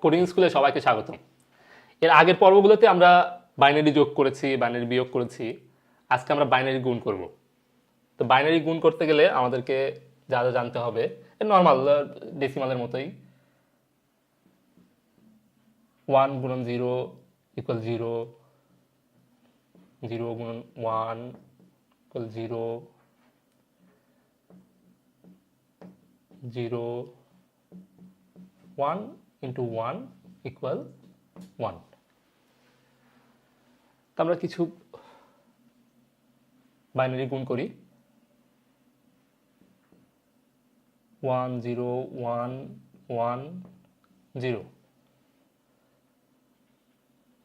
Coding স্কুলে সবাইকে স্বাগতম। এর আগের পর্বগুলোতে আমরা বাইনারি যোগ করেছি, বাইনারি বিয়োগ করেছি। আজকে আমরা বাইনারি গুণ করব। তো বাইনারি গুণ করতে গেলে আমাদেরকে যা যা জানতে হবে নর্মাল ডেসিমালের মতোই। 1 গুণন 0 ইকুয়াল 0, 0 গুণন 1 ইকুয়াল 0, 0 1 ইন্টু 1 ইকুয়াল 1। তো আমরা কিছু বাইনারি গুণ করি। 1 0 1 1 0,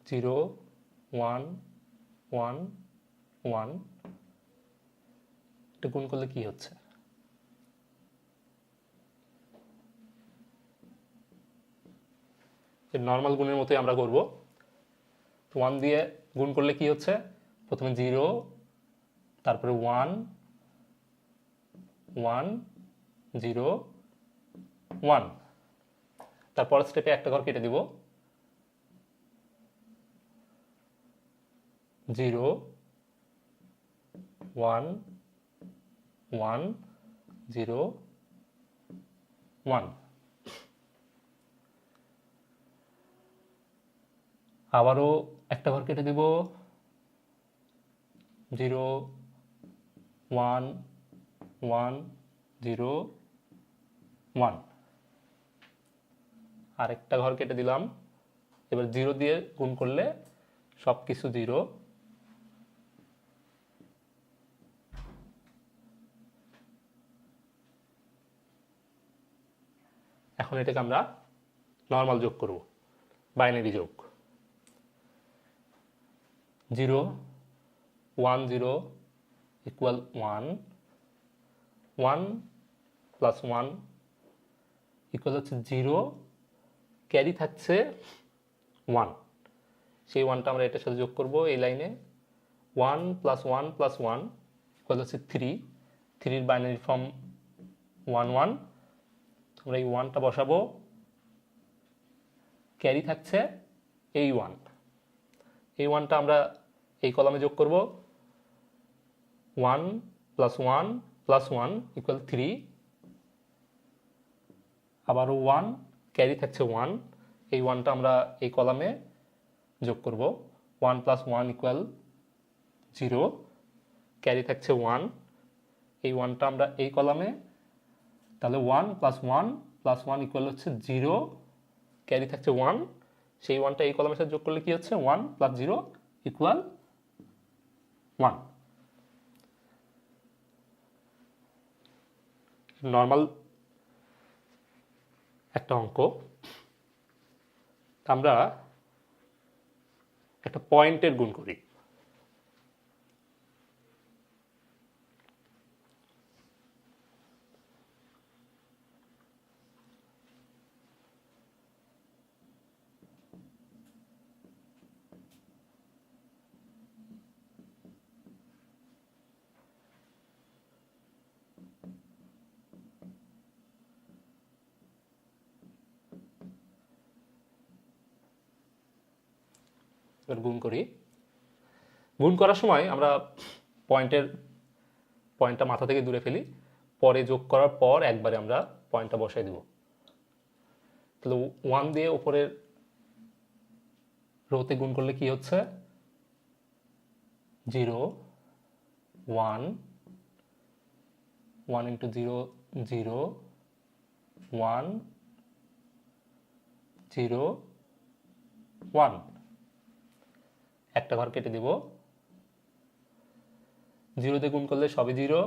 0 1 1 1। এটা গুণ করলে কি হচ্ছে? নর্মাল গুণের মতোই আমরা করব। 1 দিয়ে গুণ করলে কি হচ্ছে? প্রথমে 0, তারপরে 1 1 0 1। তারপরের স্টেপে একটা ঘর কেটে দিব। 0 1 1 0 1। আবারও একটা ঘর কেটে দিব। 0 1 1 0 1। আরেকটা ঘর কেটে দিলাম। এবার 0 দিয়ে গুণ করলে সব কিছু 0। এখন এটাকে আমরা নর্মাল যোগ করব, বাইনারি যোগ। 0 1 0 ইকুয়াল 1, 1 প্লাস 1 ইকুয়াল হচ্ছে 0, ক্যারি থাকছে 1। সেই 1টা আমরা এটার সাথে যোগ করব এই লাইনে। 1 প্লাস 1 প্লাস 1 ইকুয়াল হচ্ছে 3, 3-র বাইনারি ফর্ম 1 1। আমরা এই 1টা বসাবো, ক্যারি থাকছে এই 1। এই 1টা আমরা এই কলামে যোগ করব। 1 প্লাস 1 প্লাস 1 ইকুয়াল 3, আবারও 1, ক্যারি থাকছে 1। এই 1টা আমরা এই কলামে যোগ করব। 1 প্লাস 1 ইকুয়াল 0, ক্যারি থাকছে 1। এই 1টা আমরা এই কলামে, তাহলে 1 প্লাস 1 প্লাস 1 ইকুয়াল হচ্ছে 0, ক্যারি থাকছে 1। সেই 1টা এই কলামের সাথে যোগ করলে কি হচ্ছে? 1 প্লাস 0 ইকুয়াল 1। নর্মাল একটা অঙ্ক। আমরা একটা পয়েন্টের গুণ করি। এবার গুণ করি। গুণ করার সময় আমরা পয়েন্টটা মাথা থেকে দূরে ফেলি, পরে যোগ করার পর একবারে আমরা পয়েন্টটা বসাই দেব। তাহলে 1 দিয়ে উপরের রোতে গুণ করলে কি হচ্ছে? 0 1 1 ইন্টু 0 0 1 0 1। একটা ঘর কেটে দিব। 0 দিয়ে গুণ করলে সবই 0।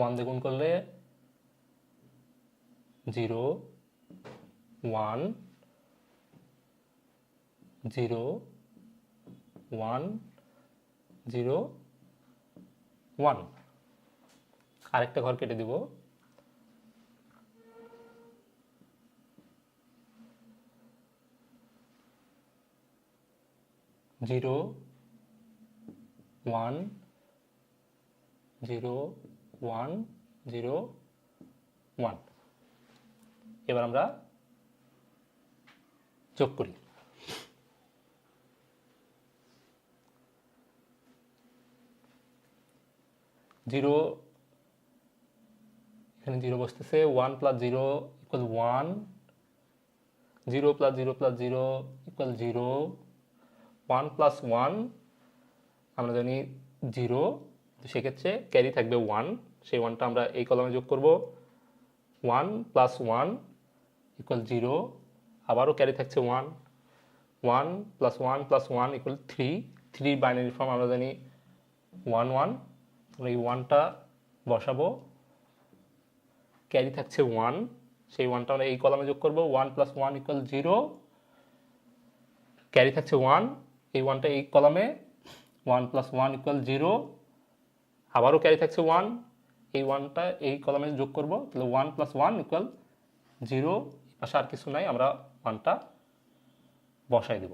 1 দিয়ে গুণ করলে 0 1 0 1 0 1। আরেকটা ঘর কেটে দিব। 1 0 1 0 1 0 1। এবার আমরা যোগ করি। 0 এখানে 0 বসতেছে, 1 + 0 = 1, 0 + 0 + 0 = 0, 1 + 1 আমরা জানি 0, সেক্ষেত্রে ক্যারি থাকবে 1, সেই 1টা আমরা এই কলামে যোগ করব। 1 + 1 = 0, আবারও ক্যারি থাকছে 1, 1 + 1 + 1 = 3, 3 বাইনারি ফর্ম আমরা জানি 1 1, আমরা এই 1টা বসাবো, ক্যারি থাকছে 1, সেই 1টা আমরা এই কলামে যোগ করব। 1 + 1 = 0, ক্যারি থাকছে 1, এই 1টা এই কলামে, 1 + 1 = 0, আবারও ক্যারি থাকছে 1, এই 1টা এই কলামে যোগ করব, তাহলে 1 + 1 = 0, পাশে আর কিছু নাই, আমরা 1টা বসাই দেব।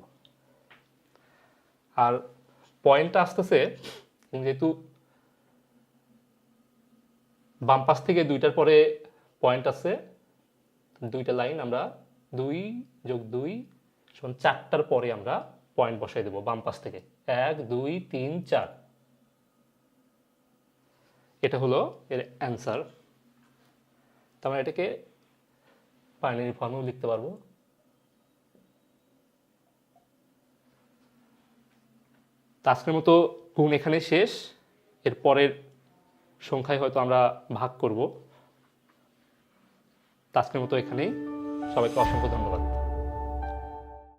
আর পয়েন্টটা আসতেছে, যেহেতু বাম পাশ থেকে 2টার পরে পয়েন্ট আছে, 2টা লাইন, আমরা 2 + 2 = 4টার পরে আমরা পয়েন্ট বসাই দেব বাম পাশ থেকে, 1 2 3 4। এটা হলো এর অ্যান্সার। তারপরে এটাকে বাইনারি ফর্মেও লিখতে পারবো। আজকের মতো গুণ এখানে শেষ, এর পরের সংখ্যায় হয়তো আমরা ভাগ করব। আজকের মতো এখানেই, সবাইকে অসংখ্য ধন্যবাদ।